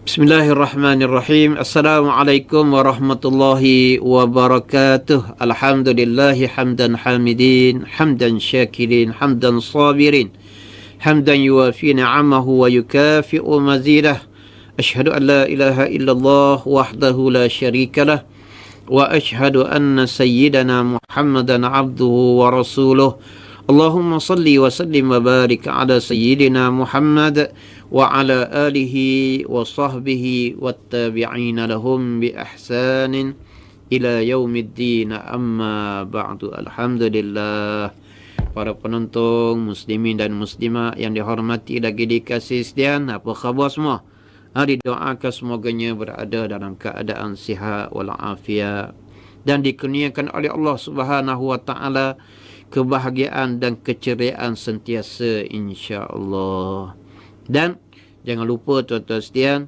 Bismillahirrahmanirrahim. Assalamualaikum warahmatullahi wabarakatuh. Alhamdulillahi hamdan hamidin, hamdan syakirin, hamdan sabirin, hamdan yuwafi ni'amahu wa yukafi'u mazidah. Ashhadu an la ilaha illallah wahdahu la syarikalah wa ashhadu anna sayyidana Muhammadan abduhu wa rasuluh. Allahumma salli wa sallim wa barik ala sayyidina Muhammad wa ala alihi wa sahbihi wattabi'ina lahum bi ihsanin ila yaumiddin, amma ba'du. Alhamdulillah. Para penonton muslimin dan muslimat yang dihormati lagi dikasih sekalian, apa khabar semua? Didoakan semoganya berada dalam keadaan sihat walafiat dan dikurniakan oleh Allah Subhanahu wa taala kebahagiaan dan keceriaan sentiasa, insya-Allah. Dan jangan lupa tuan-tuan sekalian,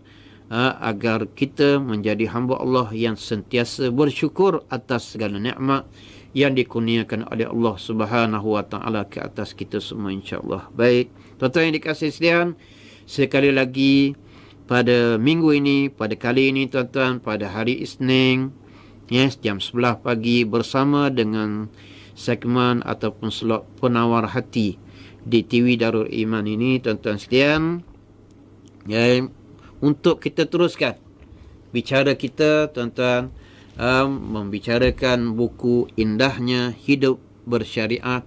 agar kita menjadi hamba Allah yang sentiasa bersyukur atas segala nikmat yang dikurniakan oleh Allah Subhanahu wa taala ke atas kita semua, insya-Allah. Baik, tuan-tuan yang dikasihi sekalian, sekali lagi pada minggu ini, pada kali ini tuan-tuan, pada hari Isnin, jam 11 pagi bersama dengan segmen ataupun slot penawar hati di TV Darul Iman ini, tuan-tuan sekalian, untuk kita teruskan bicara kita, tuan-tuan, membicarakan buku Indahnya Hidup Bersyariat,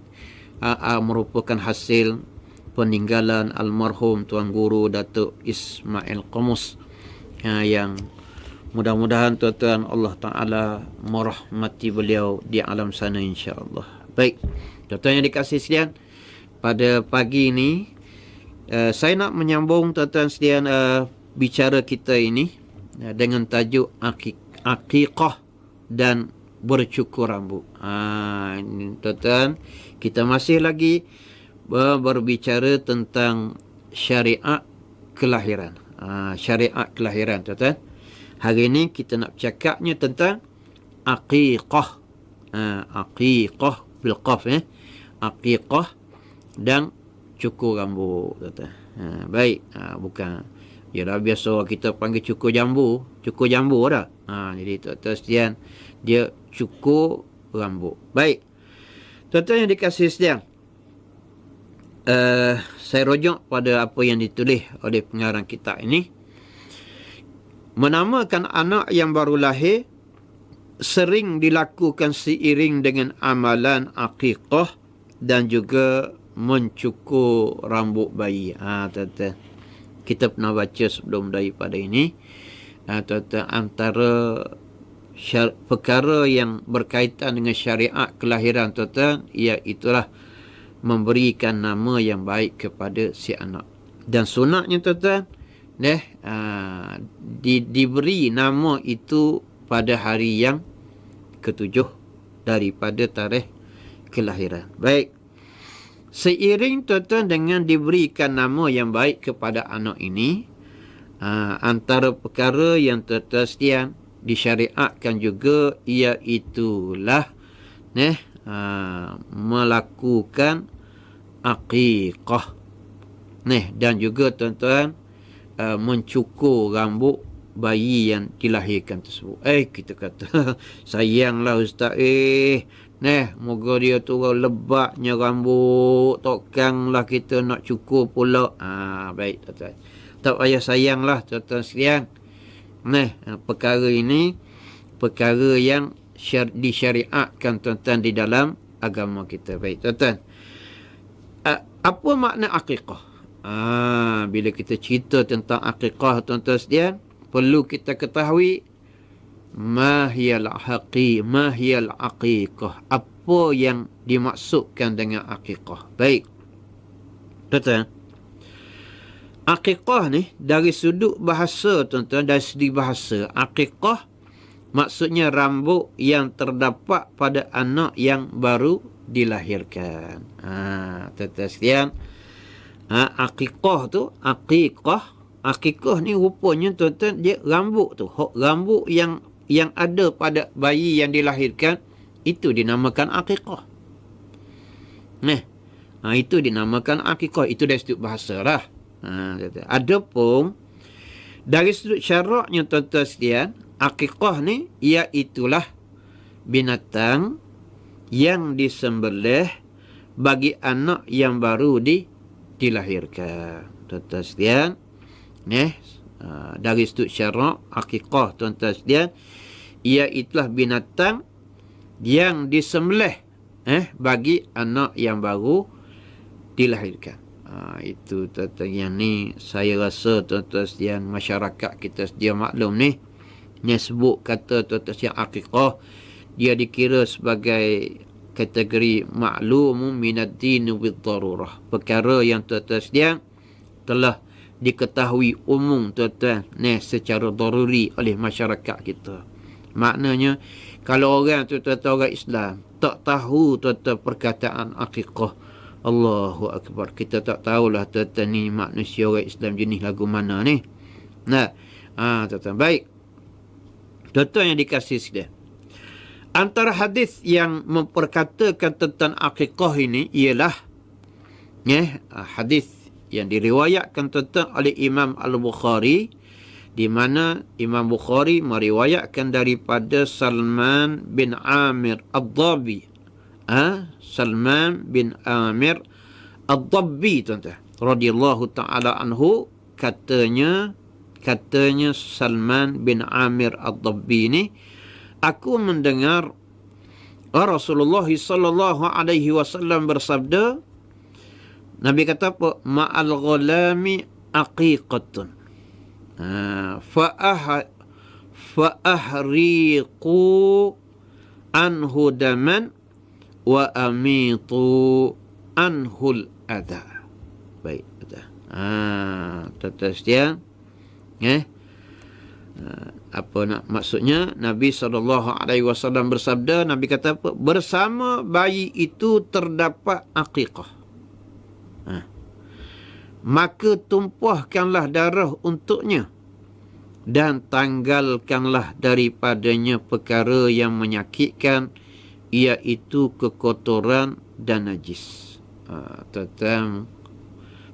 merupakan hasil peninggalan almarhum Tuan Guru Datuk Ismail Qamus, yang mudah-mudahan tuan-tuan Allah Ta'ala merahmati beliau di alam sana, insya-Allah. Baik, tuan-tuan yang dikasihi sekalian, pada pagi ini saya nak menyambung tuan-tuan sekalian bicara kita ini dengan tajuk Aqiqah dan bercukur rambut. Ini tuan-tuan, kita masih lagi berbicara tentang syariat kelahiran. Syariat kelahiran, tuan-tuan. Hari ini kita nak bercakapnya tentang aqiqah. Aqiqah bil qaf, aqiqah dan cukur rambut, tuan-tuan. Baik, bukan yalah biasa kita panggil cukur jambu dah. Jadi tuan-tuan sekalian, dia cukur rambut. Baik, tuan-tuan yang dikasihi sekalian, saya rujuk pada apa yang ditulis oleh pengarang kitab ini. Menamakan anak yang baru lahir sering dilakukan seiring dengan amalan aqiqah dan juga mencukur rambut bayi. Tuan-tuan, kita pernah baca sebelum daripada ini, tuan-tuan, antara perkara yang berkaitan dengan syariat kelahiran, tuan-tuan, iaitulah memberikan nama yang baik kepada si anak. Dan sunatnya, tuan-tuan, diberi nama itu pada hari yang ketujuh daripada tarikh kelahiran. Baik, seiring tuan-tuan dengan diberikan nama yang baik kepada anak ini, antara perkara yang tuan-tuan sekalian disyariatkan juga iaitulah melakukan aqiqah, dan juga tuan-tuan mencukur rambut bayi yang dilahirkan tersebut. Kita kata sayanglah ustaz, moga dia tu lebatnya rambut, takkanlah kita nak cukur pula. Baik tuan-tuan, tak payah sayanglah tuan-tuan sekalian. Perkara ini perkara yang disyariatkan, tuan-tuan, di dalam agama kita. Baik tuan-tuan, apa makna aqiqah? Bila kita cerita tentang aqiqah, tuan-tuan sekalian, perlu kita ketahui mahiyal aqiqah, apa yang dimaksudkan dengan aqiqah. Baik tuan-tuan, aqiqah ni dari sudut bahasa, tuan-tuan, dari segi bahasa, aqiqah maksudnya rambut yang terdapat pada anak yang baru dilahirkan. Tuan-tuan sekalian, aqiqah tu, aqiqah ni rupanya, tuan-tuan, dia rambut tu, rambut yang ada pada bayi yang dilahirkan, itu dinamakan aqiqah. Itu dinamakan aqiqah. Itu dari sudut bahasa lah. Adapun Dari sudut syaraknya tuan-tuan sekalian, akikah ni iaitulah binatang yang disembelih bagi anak yang baru dilahirkan. Tuan-tuan sekalian, dari sudut syarak akikah tuan-tuan sekalian, iaitulah binatang yang disembelih bagi anak yang baru dilahirkan. Itu tuan-tuan yang ni saya rasa tuan-tuan sekalian masyarakat kita sedia maklum ni. Ni sebut kata tuan-tuan sekalian akikah, dia dikira sebagai kategori ma'lumun minad din bid darurah. Perkara yang tuan-tuan sekalian telah diketahui umum tuan-tuan secara daruri oleh masyarakat kita. Maknanya kalau orang tuan-tuan orang Islam tak tahu tuan-tuan perkataan akikah, Allahu Akbar, kita tak tahulah tuan-tuan ni manusia orang Islam jenis lagu mana ni. Tuan-tuan, baik. Tuan-tuan yang dikasih sekalian, antara hadis yang memperkatakan tentang akikah ini ialah hadis yang diriwayatkan tuan-tuan oleh Imam Al-Bukhari, di mana Imam Bukhari meriwayatkan daripada Salman bin Amir Ad-Dabbi. Salman bin Amir Ad-Dabbi tuan-tuan, radhiyallahu taala anhu, katanya Salman bin Amir Ad-Dabbi ni, aku mendengar Rasulullah sallallahu alaihi wasallam bersabda, Nabi kata apa? Ma'al ghalami aqiqatun fa'ahriqu anhu daman wa amitu anhul adha. Baik, tuan-tuan sekalian, apa nak maksudnya? Nabi SAW bersabda, Nabi kata apa? Bersama bayi itu terdapat akikah, maka tumpahkanlah darah untuknya dan tanggalkanlah daripadanya perkara yang menyakitkan, iaitu kekotoran dan najis. Tuan-tuan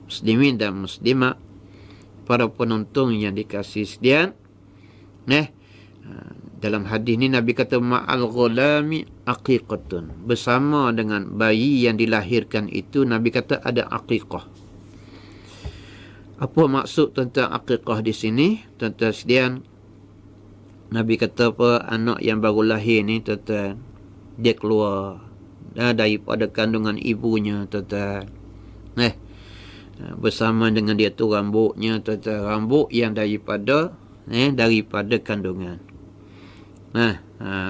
muslimin dan muslimat, para penonton yang dikasihi sekalian, dalam hadis ni Nabi kata ma'al ghulami aqiqatun, bersama dengan bayi yang dilahirkan itu Nabi kata ada aqiqah. Apa maksud tentang aqiqah di sini? Tuan-tuan sekalian, Nabi kata apa? Anak yang baru lahir ni tuan-tuan, dia keluar daripada kandungan ibunya tuan-tuan. Bersama dengan dia tu rambutnya tuan-tuan, rambut yang daripada kandungan.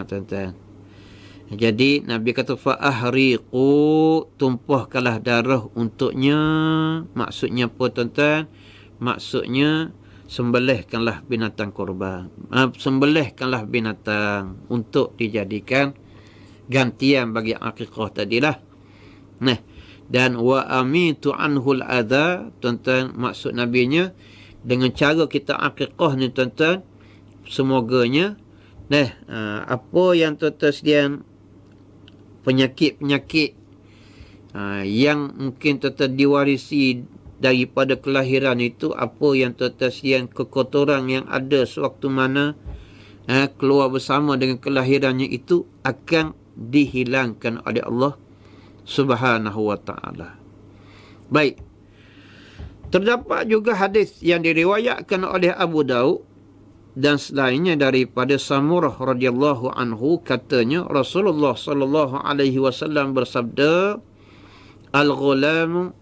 Tuan-tuan, jadi Nabi kata fa'ahriqu, tumpahkanlah darah untuknya. Maksudnya apa tuan-tuan? Maksudnya sembelihkanlah binatang korban, sembelihkanlah binatang untuk dijadikan gantian bagi akikah tadilah. Dan wa amitu anhul adha, tuan-tuan, maksud nabinya dengan cara kita akikah ni tuan-tuan, semoganya apa yang tuan-tuan sekalian penyakit-penyakit yang mungkin tuan-tuan diwarisi daripada kelahiran itu, apa yang tuan-tuan sekalian kekotoran yang ada sewaktu mana keluar bersama dengan kelahirannya itu akan dihilangkan oleh Allah Subhanahu wa ta'ala. Baik, terdapat juga hadis yang diriwayatkan oleh Abu Daud dan selainnya daripada Samurah radhiyallahu anhu, katanya Rasulullah sallallahu alaihi wasallam bersabda, al-ghulamu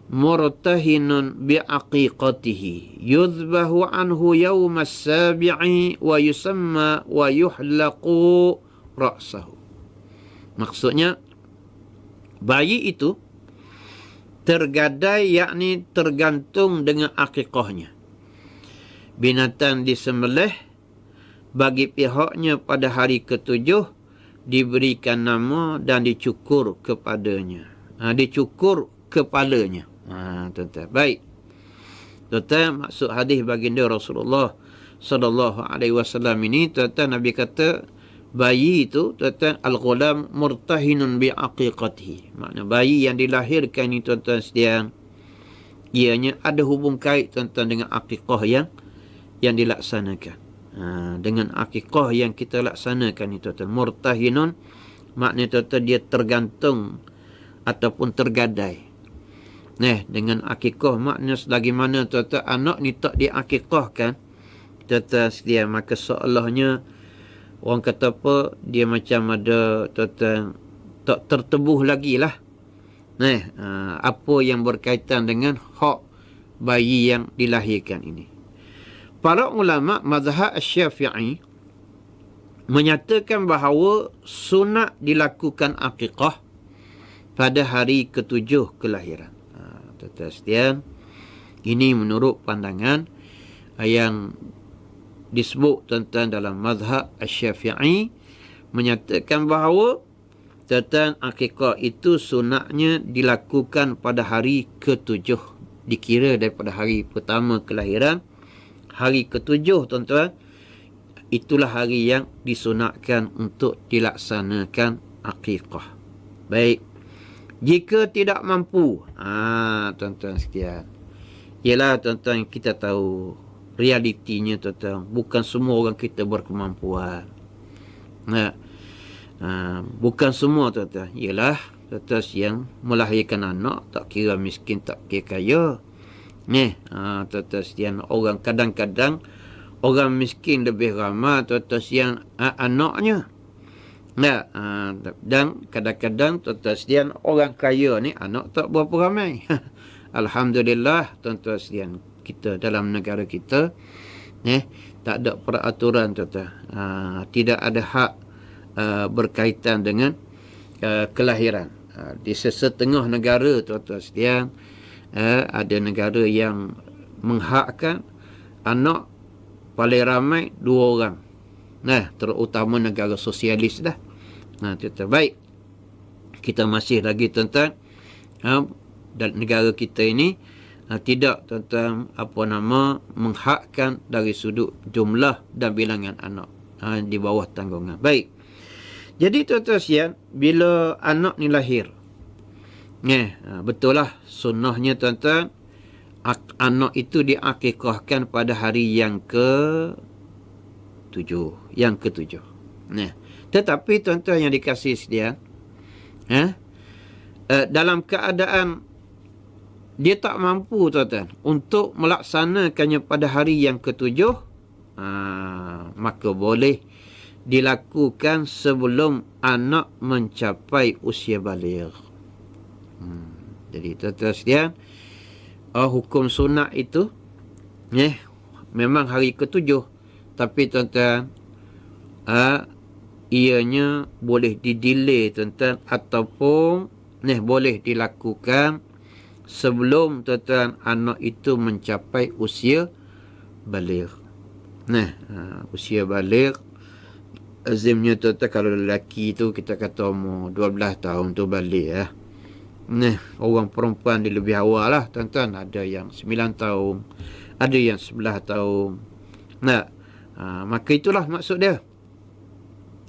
murtahinun bi'aqiqatihi yuzbahu anhu yawma as-sabi'i wa yusamma wa yuhlaqu ra'sahu. Maksudnya bayi itu tergadai, yakni tergantung dengan akikahnya. Binatang disembelih bagi pihaknya pada hari ketujuh, diberikan nama dan dicukur kepadanya, dicukur kepalanya. Tuan-tuan, baik. Tuan-tuan, maksud hadis baginda Rasulullah sallallahu alaihi wasallam ini, tuan-tuan, Nabi kata bayi itu tuan-tuan al-ghulam murtahinun bi'aqiqatihi. Makna bayi yang dilahirkan ini tuan-tuan sekalian, ianya ada hubung kait tuan-tuan dengan akikah yang dilaksanakan. Dengan akikah yang kita laksanakan itu tuan, murtahinun maknanya tuan dia tergantung ataupun tergadai. Dengan akikah maknanya selagi mana tuan anak ni tak diakikahkan tuan sedia, maka seolahnya orang kata apa, dia macam ada tuan tak tertebuh lagi lah. Apa yang berkaitan dengan hak bayi yang dilahirkan ini. Para ulama mazhab Syafi'i menyatakan bahawa sunat dilakukan akikah pada hari ke-7 kelahiran. Tuan-tuan, ini menurut pandangan yang disebut tuan-tuan dalam mazhab Syafi'i, menyatakan bahawa tuan-tuan akikah itu sunatnya dilakukan pada hari ke-7, dikira daripada hari pertama kelahiran. Hari ke-7 tuan-tuan, itulah hari yang disunatkan untuk dilaksanakan akikah. Baik, jika tidak mampu, tuan-tuan sekalian, ialah tuan-tuan kita tahu realitinya tuan-tuan, bukan semua orang kita berkemampuan. Bukan semua tuan-tuan, ialah tuan-tuan yang melahirkan anak tak kira miskin tak kira kaya. Tuan-tuan sekalian, orang kadang-kadang orang miskin lebih ramai tuan-tuan yang anaknya. Dan kadang-kadang tuan-tuan sekalian, orang kaya ni anak tak berapa ramai. Alhamdulillah tuan-tuan sekalian, kita dalam negara kita tak ada peraturan tuan-tuan. Tidak ada hak berkaitan dengan kelahiran. Di sesetengah negara tuan-tuan sekalian, ada negara yang menghakkan anak paling ramai 2 orang. Terutama negara sosialis dah. Tuan-tuan, baik, kita masih lagi tuan-tuan, dan negara kita ini tidak tuan-tuan menghakkan dari sudut jumlah dan bilangan anak di bawah tanggungan. Baik, jadi tuan-tuan sekalian, bila anak ni lahir, betul lah sunnahnya tuan-tuan, anak itu diakikahkan pada hari yang ke-7. Tetapi tuan-tuan yang dikasihi sekalian, dalam keadaan dia tak mampu tuan-tuan untuk melaksanakannya pada hari yang ke-7, maka boleh dilakukan sebelum anak mencapai usia baligh. Jadi tuan-tuan sekalian, hukum sunat itu memang hari ke-7, tapi tuan-tuan ianya boleh didelay tuan-tuan, ataupun boleh dilakukan sebelum tuan-tuan anak itu mencapai usia baligh. Usia baligh azimnya tuan-tuan, kalau lelaki tu kita kata umur 12 tahun tu baligh. Orang perempuan dia lebih awal lah tuan-tuan, ada yang 9 tahun, ada yang 11 tahun. Maka itulah maksud dia.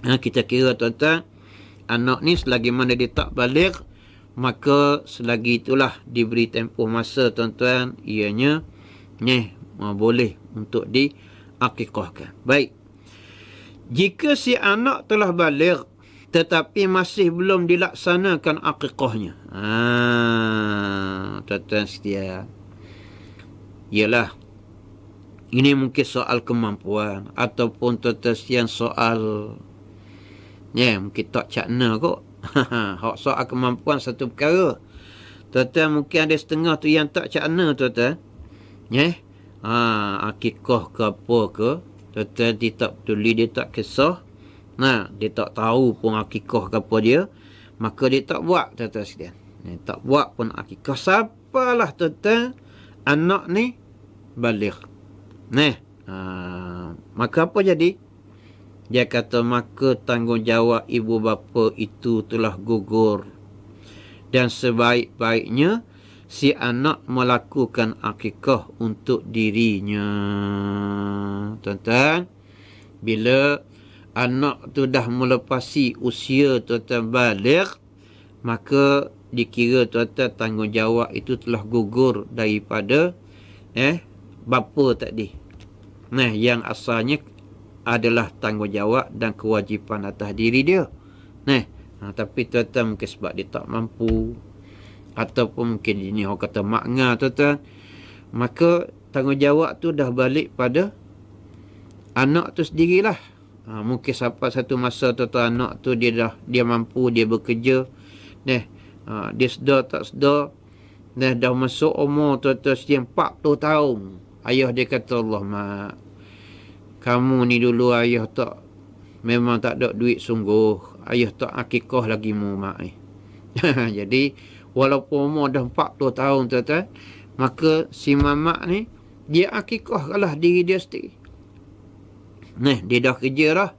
Kita kira tuan-tuan, anak ni selagi mana dia tak baligh, maka selagi itulah diberi tempoh masa tuan-tuan, ianya boleh untuk diakikahkan. Baik, jika si anak telah baligh tetapi masih belum dilaksanakan akikahnya, tuan-tuan setia, ialah ini mungkin soal kemampuan, ataupun tuan-tuan setia soal mungkin tak cakna kot. Hak soal kemampuan satu perkara, tuan-tuan, mungkin ada setengah tu yang tak cakna tuan-tuan, akikah ke apa ke, tuan-tuan dia tak peduli, dia tak kisah, dia tak tahu pun akikah ke apa dia, maka dia tak buat tuan-tuan sekalian. Tak buat pun akikah. Siapalah tuan-tuan anak ni baligh, maka apa jadi? Dia kata maka tanggungjawab ibu bapa itu telah gugur, dan sebaik-baiknya si anak melakukan akikah untuk dirinya. Tuan-tuan, bila anak tu dah melepasi usia tuan-tuan baligh, maka dikira tuan-tuan tanggungjawab itu telah gugur daripada bapa tadi. Nah, yang asalnya adalah tanggungjawab dan kewajipan atas diri dia. Nah, tapi tuan-tuan mungkin sebab dia tak mampu, ataupun mungkin ini orang kata makna tuan-tuan, maka tanggungjawab tu dah balik pada anak tu sendirilah. Mungkin sampai satu masa tuan-tuan anak tu dia mampu, dia bekerja. Nah, dia sedar tak sedar, nah dah masuk umur tuan-tuan sekian 40 tahun. Ayah dia kata, Allah mak, kamu ni dulu ayah tak, memang tak ada duit sungguh. Ayah tak akikah lagi mu mak ni. Jadi walaupun umur dah 40 tahun tuan-tuan, maka si mamak ni dia akikah lah diri dia sendiri. Nah, dia dah kerja dah.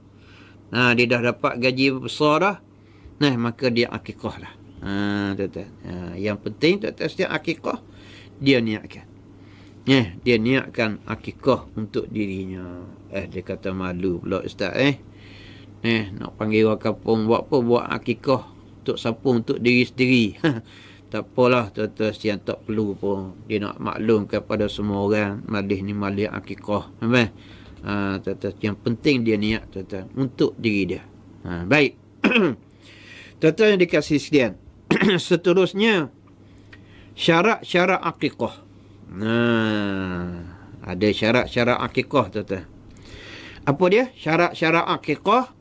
Dia dah dapat gaji besar dah. Nah, maka dia akikah lah. Tuan-tuan. Yang penting tuan-tuan setiap akikah dia niatkan. Dia niatkan akikah untuk dirinya. Dia kata malu pula ustaz nak panggil orang kampung buat apa? Buat akikah untuk siapa? Untuk diri sendiri. Tak apalah tuan-tuan yang tak perlu pun. Dia nak maklum kepada semua orang, malih ni malih akikah. Memang tuan-tuan, yang penting dia niat tuan-tuan untuk diri dia. Baik. Tuan-tuan yang dikasih sekalian. Seterusnya, syarat-syarat akikah. Ada syarat-syarat akikah tuan-tuan. Apa dia? Syarat-syarat akikah.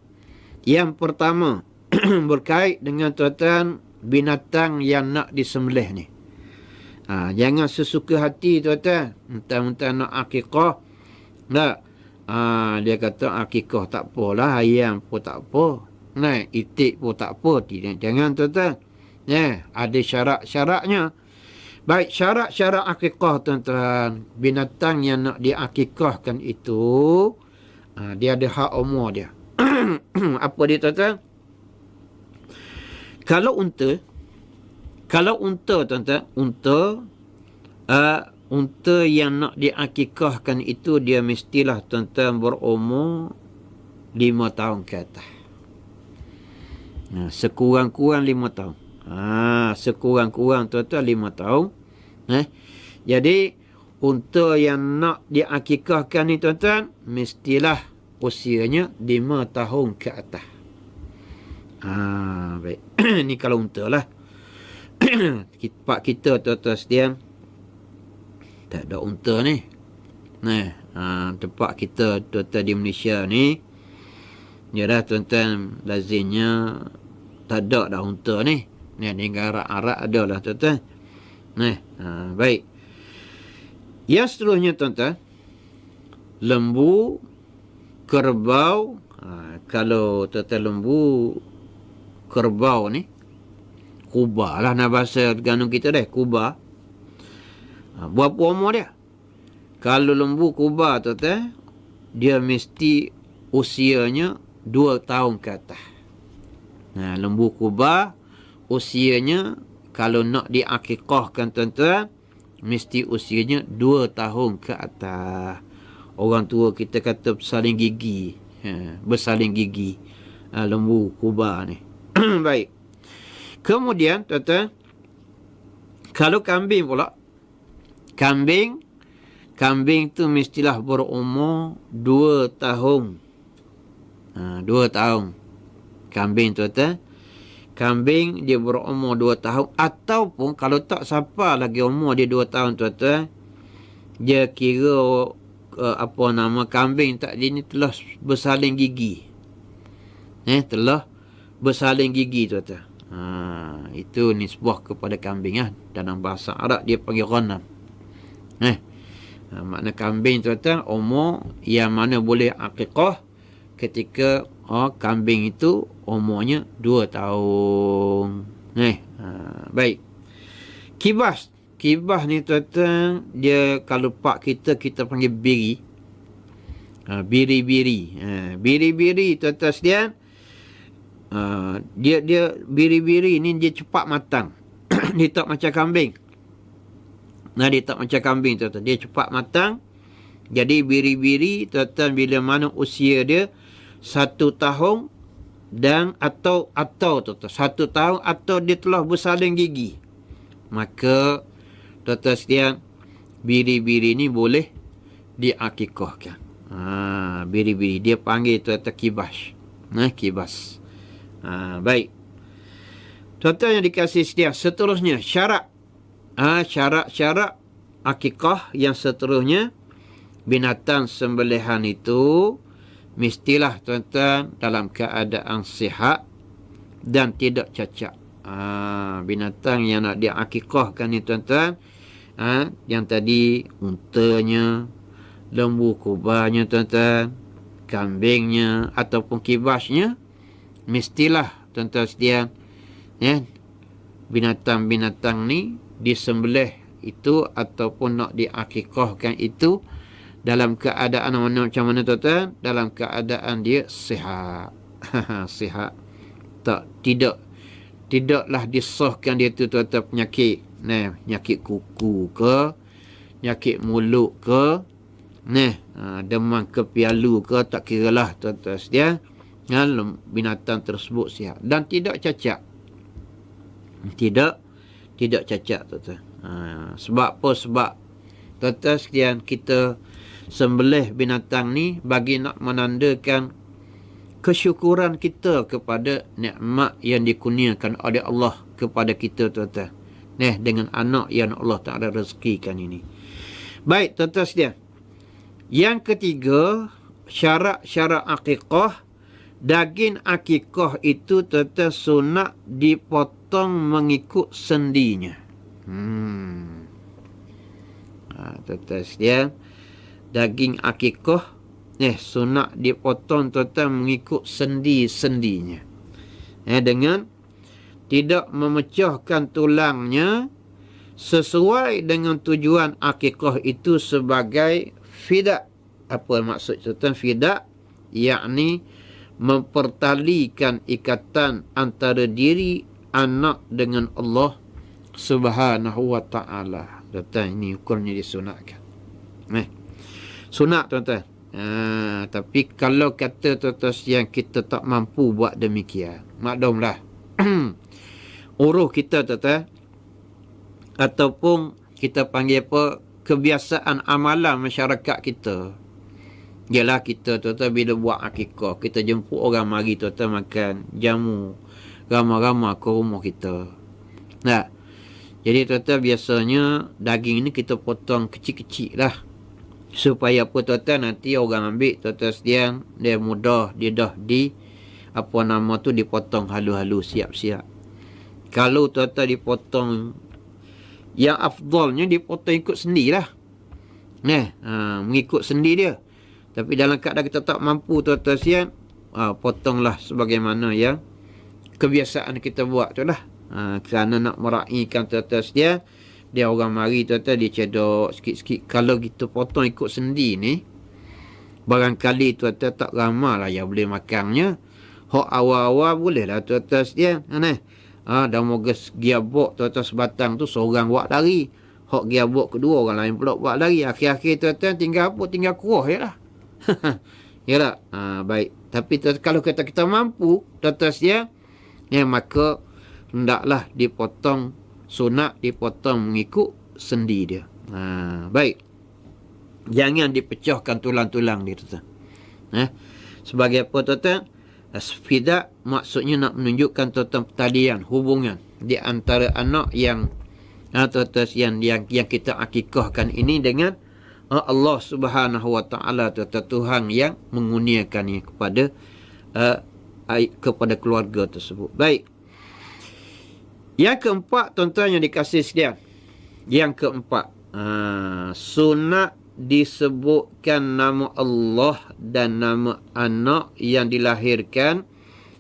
Yang pertama, berkait dengan tuan-tuan binatang yang nak disembelih ni. Jangan sesuka hati tuan-tuan. Mentang-mentang nak akikah. Tak. Dia kata akikah tak apalah, ayam pun tak apa. Nah, itik pun tak apa. Tidak, jangan tuan-tuan. Ada syarat-syaratnya. Baik, syarat-syarat akikah tuan-tuan. Binatang yang nak diakikahkan itu, dia ada hak umur dia. Apa dia tuan-tuan? Kalau unta tuan-tuan, unta yang nak diakikahkan itu dia mestilah tuan-tuan berumur 5 tahun ke atas. Sekurang-kurang 5 tahun. Sekurang-kurang tuan-tuan 5 tahun. Jadi unta yang nak diakikahkan ni tuan-tuan mestilah usianya 5 tahun ke atas. Baik. Ni kalau unta lah. Pak kita tuan-tuan sekalian, tak ada unta ni. Tempat kita tuan-tuan di Malaysia ni, yalah tuan-tuan, lazimnya tak ada dah unta ni. Negara Arab ada lah tuan-tuan. Baik. Yang seterusnya tuan-tuan, lembu, kerbau. Kalau tuan-tuan lembu, kerbau ni, kubah lah nak bahasa Terengganu kita deh, kubah. Berapa umur dia? Kalau lembu kubah tuan-tuan, dia mesti usianya 2 tahun ke atas. Lembu kubah usianya kalau nak diakikahkan tuan-tuan, mesti usianya 2 tahun ke atas. Orang tua kita kata bersaling gigi. Bersaling gigi lembu kubah ni. Baik. Kemudian tuan-tuan, kalau kambing pula, kambing tu mestilah berumur 2 tahun. 2 tahun. Kambing tuan-tuan, kambing dia berumur 2 tahun, ataupun kalau tak siapa lagi umur dia 2 tahun tuan-tuan, dia kira kambing tak dia ni telah bersaling gigi. Telah bersaling gigi tuan-tuan. Itu nisbah kepada kambing dalam bahasa Arab dia panggil ghanam. Makna kambing tuan-tuan umur yang mana boleh akikah ketika kambing itu umurnya 2 tahun. Baik. Kibas ni tuan-tuan, dia kalau pak kita panggil biri. Biri-biri. Biri-biri tuan-tuan sekalian, dia biri-biri ni dia cepat matang. Dia tak macam kambing. Dia tak macam kambing tuan-tuan. Dia cepat matang. Jadi biri-biri tuan-tuan bila mana usia dia 1 tahun dan atau tuan-tuan 1 tahun atau dia telah bersaling gigi, maka tuan-tuan sekalian, biri-biri ni boleh diakikahkan. Biri-biri. Dia panggil tuan-tuan kibas. Kibas. Baik. Tuan-tuan yang dikasih setia. Seterusnya, syarat. Syarat-syarat akikah yang seterusnya, binatang sembelihan itu mestilah tuan-tuan dalam keadaan sihat dan tidak cacat. Binatang yang nak diakikahkan ni tuan-tuan, yang tadi untanya, lembu kubahnya tuan-tuan, kambingnya ataupun kibasnya, mestilah tuan-tuan sekalian, binatang-binatang ni disembelih itu ataupun nak diakikahkan itu dalam keadaan macam mana tuan-tuan? Dalam keadaan dia sihat. Sihat. Tidaklah disahkan dia tu tuan-tuan penyakit. Penyakit kuku ke, penyakit mulut ke, demam kepialu ke, tak kiralah tuan-tuan sekalian. Binatang tersebut sihat dan tidak cacat. Tidak cacat tuan-tuan. Sebab apa? Sebab tuan-tuan sekalian, kita sembelih binatang ni bagi nak menandakan kesyukuran kita kepada nikmat yang dikurniakan oleh Allah kepada kita tuan-tuan. Dengan anak yang Allah Ta'ala rezekikan ini. Baik tuan-tuan sekalian. Yang ketiga, syarat-syarat akikah. Daging akikah itu tuan-tuan sunat dipotong mengikut sendinya. Tuan-tuan sekalian, daging akikah sunat dipotong tuan-tuan mengikut sendi-sendinya. Dengan tidak memecahkan tulangnya, sesuai dengan tujuan akikah itu sebagai fidak. Apa maksud tuan-tuan fidak? Yakni mempertalikan ikatan antara diri anak dengan Allah Subhanahu wa ta'ala. Tuan-tuan, ini hukumnya disunatkan. Sunat tuan-tuan. Tapi kalau kata tuan-tuan yang kita tak mampu buat demikian, maklumlah. Uruh kita tuan-tuan, ataupun kita panggil apa, kebiasaan amalan masyarakat kita. Ialah kita tuan-tuan bila buat akikah, kita jemput orang mari tuan-tuan makan jamu ramai-ramai ke rumah kita. Jadi tuan-tuan biasanya daging ni kita potong kecil-kecil lah. Supaya apa tuan-tuan, nanti orang ambil tuan-tuan sekalian, dia mudah, dia dah dipotong halus-halus, siap-siap. Kalau tuan-tuan dipotong, yang afdalnya dipotong ikut sendi lah. Mengikut sendi dia. Tapi dalam keadaan kita tak mampu tuan-tuan sekalian, potonglah sebagaimana yang kebiasaan kita buat tu lah. Kerana nak meraihkan tuan-tuan sekalian, dia orang mari tuan-tuan, dia cedok sikit-sikit. Kalau kita potong ikut sendi ni, barangkali tuan-tuan tak ramai lah yang boleh makannya. Hak awal-awal boleh lah tuan-tuan sekalian. Dah moga giabok tuan-tuan sebatang tu, seorang buat lari. Hak giabok kedua, orang lain pula buat lari. Akhir-akhir tuan-tuan tinggal apa? Tinggal kuah je lah. Yalah. Baik. Tapi kalau kita mampu tuan-tuan sekalian, maka hendaklah dipotong, sunat dipotong mengikut sendi dia. Baik. Jangan dipecahkan tulang-tulang dia tuan-tuan. Sebagai apa tuan-tuan? Fidak maksudnya nak menunjukkan tuan-tuan pertalian, hubungan di antara anak yang tuan-tuan yang kita akikahkan ini dengan Allah Subhanahu wa ta'ala, tuan-tuan, Tuhan yang mengurniakannya kepada keluarga tersebut. Baik. Yang keempat tuan-tuan yang dikasih sekalian. Yang keempat, sunat disebutkan nama Allah dan nama anak yang dilahirkan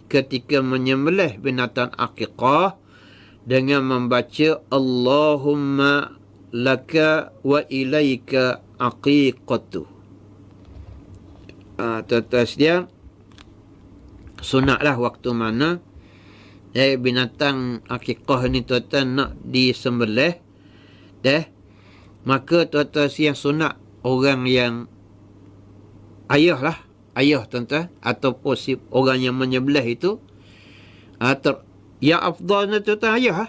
ketika menyembelih binatang akikah dengan membaca Allahumma laka wa ilaika aqiqatu. Tuan-tuan sekalian, sunatlah waktu mana binatang akikah ni tuan-tuan nak disembelih, maka tuan-tuan yang sunat orang yang ayah tuan-tuan, ataupun si orang yang menyembelih itu, yang afdalnya tuan-tuan ayah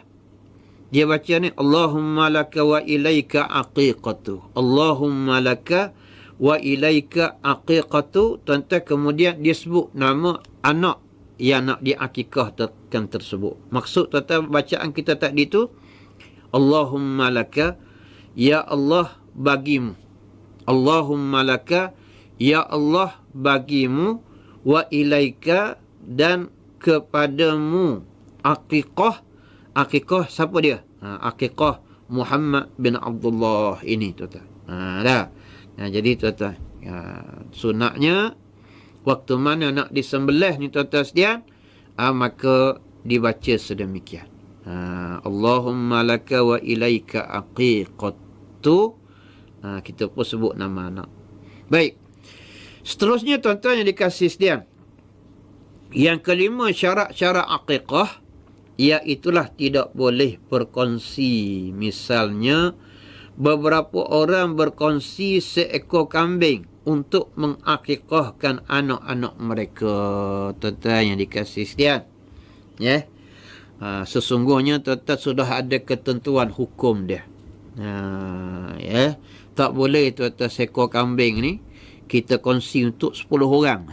dia baca ni Allahumma laka wa ilaika aqiqatu, Allahumma laka wa ilaika aqiqatu, tuan-tuan, kemudian dia sebut nama anak yang nak diakikahkan tersebut. Maksud tuan-tuan bacaan kita tadi tu, Allahumma laka, ya Allah bagimu. Allahumma laka, ya Allah bagimu, wa ilaika, dan kepadamu aqiqah. Aqiqah siapa dia? Aqiqah Muhammad bin Abdullah ini, tuan-tuan. Dah. Jadi tuan-tuan, sunatnya waktu mana nak disembelih ni tuan-tuan sekalian, maka dibaca sedemikian. Allahumma laka wa ilaika aqiqatu. Kita pun sebut nama anak. Baik. Seterusnya tuan-tuan yang dikasih sekalian, yang kelima syarat-syarat aqiqah, iaitulah tidak boleh berkongsi. Misalnya beberapa orang berkongsi seekor kambing untuk mengakikahkan anak-anak mereka. Tuan-tuan yang dikasih sekalian, ya, sesungguhnya tuan-tuan sudah ada ketentuan hukum dia. Ya, tak boleh tuan-tuan seekor kambing ni kita kongsi untuk 10 orang.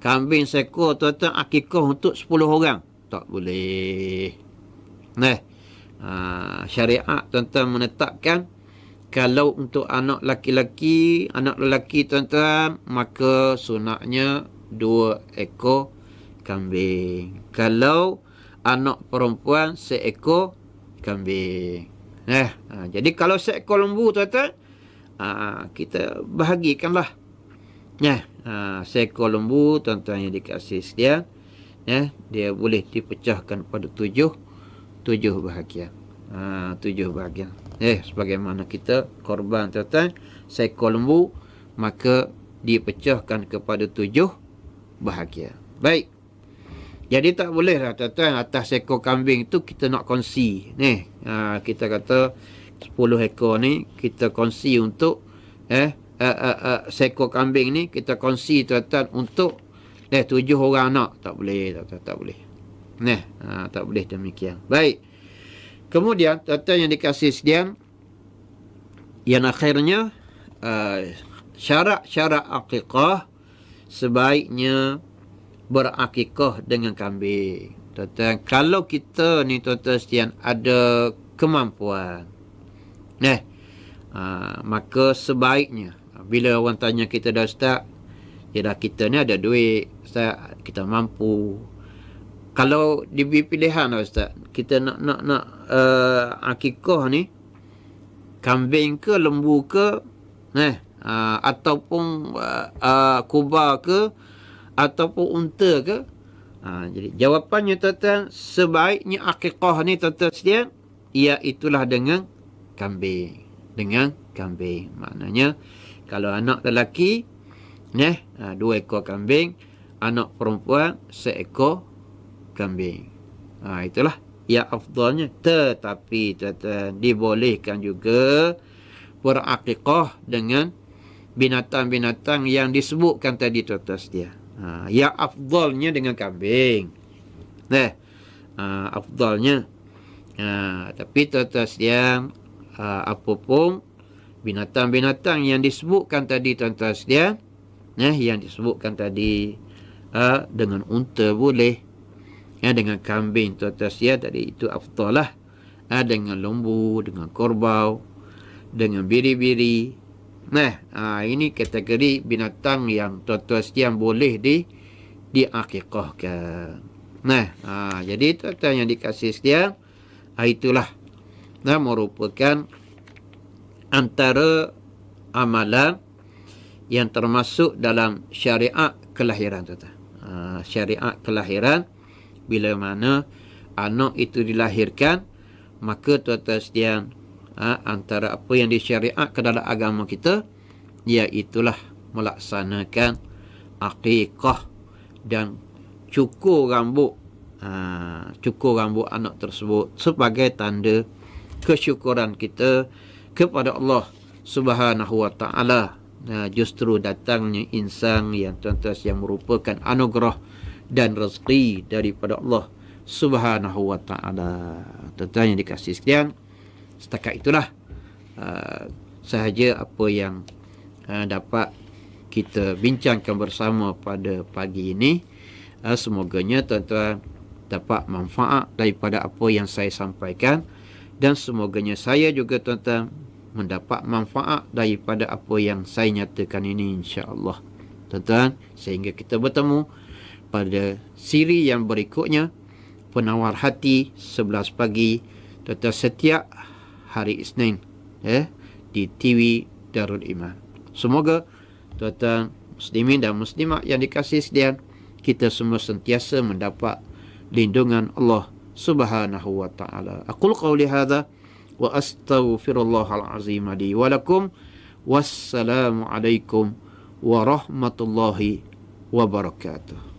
Kambing seekor tuan-tuan akikah untuk 10 orang, tak boleh. Syariat tuan-tuan menetapkan kalau untuk anak laki-laki, anak lelaki tuan-tuan, maka sunatnya 2 ekor kambing. Kalau anak perempuan, seekor kambing. Jadi kalau seekor lembu tuan-tuan, kita bahagikanlah. Seekor lembu tuan-tuan yang dikasih sekalian, dia boleh dipecahkan pada 7 bahagian. 7 bahagian. Sebagaimana kita korban tuan-tuan seekor lembu, maka dipecahkan kepada 7 bahagian. Baik. Jadi tak boleh lah tuan-tuan atas seekor kambing tu kita nak kongsi. Kita kata 10 ekor ni kita kongsi untuk seekor kambing ni kita kongsi tuan-tuan untuk 7 orang anak. Tak boleh tuan-tuan, tak boleh. Tak boleh demikian. Baik. Kemudian tuan-tuan yang dikasih sekalian, yang akhirnya syarat-syarat akikah, sebaiknya berakikah dengan kambing. Tuan-tuan, kalau kita ni tuan-tuan sekalian ada kemampuan, maka sebaiknya bila orang tanya kita, dah Ustaz, dah kita ni ada duit Ustaz, kita mampu. Kalau diberi pilihan Ustaz, kita nak akikah ni kambing ke lembu ke, ataupun kuba ke, ataupun unta ke. Jadi jawapannya tuan-tuan, sebaiknya akikah ni tuan-tuan sekalian, iaitulah dengan kambing. Dengan kambing. Maknanya kalau anak lelaki 2 ekor kambing, anak perempuan 1 ekor kambing. Itulah yang afdalnya. Tetapi tuan-tuan, dibolehkan juga berakikah dengan binatang-binatang yang disebutkan tadi tuan-tuan setia. Yang afdalnya dengan kambing. Afdalnya. Tapi tuan-tuan setia, apapun binatang-binatang yang disebutkan tadi tuan-tuan setia, yang disebutkan tadi, dengan unta boleh, dengan kambing tuan-tuan setia tadi, itu afdal lah. Dengan lembu, dengan kerbau, dengan biri-biri. Ini kategori binatang yang tuan-tuan setia boleh diakikahkan. Jadi tuan-tuan yang dikasih setia, itulah merupakan antara amalan yang termasuk dalam syariat kelahiran tuan-tuan. Syariat kelahiran, bila mana anak itu dilahirkan, maka tuan-tuan sekalian, antara apa yang disyariatkan dalam agama kita, iaitulah melaksanakan akikah dan cukur rambut anak tersebut sebagai tanda kesyukuran kita kepada Allah Subhanahu wa taala. Justru datangnya insan yang tuan-tuan yang merupakan anugerah dan rezeki daripada Allah Subhanahu wa taala. Tuan-tuan yang dikasihi sekalian, setakat itulah sahaja apa yang dapat kita bincangkan bersama pada pagi ini. Semoganya tuan-tuan dapat manfaat daripada apa yang saya sampaikan, dan semoganya saya juga tuan-tuan mendapat manfaat daripada apa yang saya nyatakan ini, insya-Allah. Tuan-tuan, sehingga kita bertemu pada siri yang berikutnya, Penawar Hati 11 pagi, tuan-tuan, setiap hari Isnin di TV Darul Iman. Semoga tuan-tuan muslimin dan muslimat yang dikasihi sekalian, kita semua sentiasa mendapat lindungan Allah Subhanahu wa taala. Aqul qawli hadza wa astaghfirullahal azim li wa lakum. Wassalamu alaikum warahmatullahi wabarakatuh.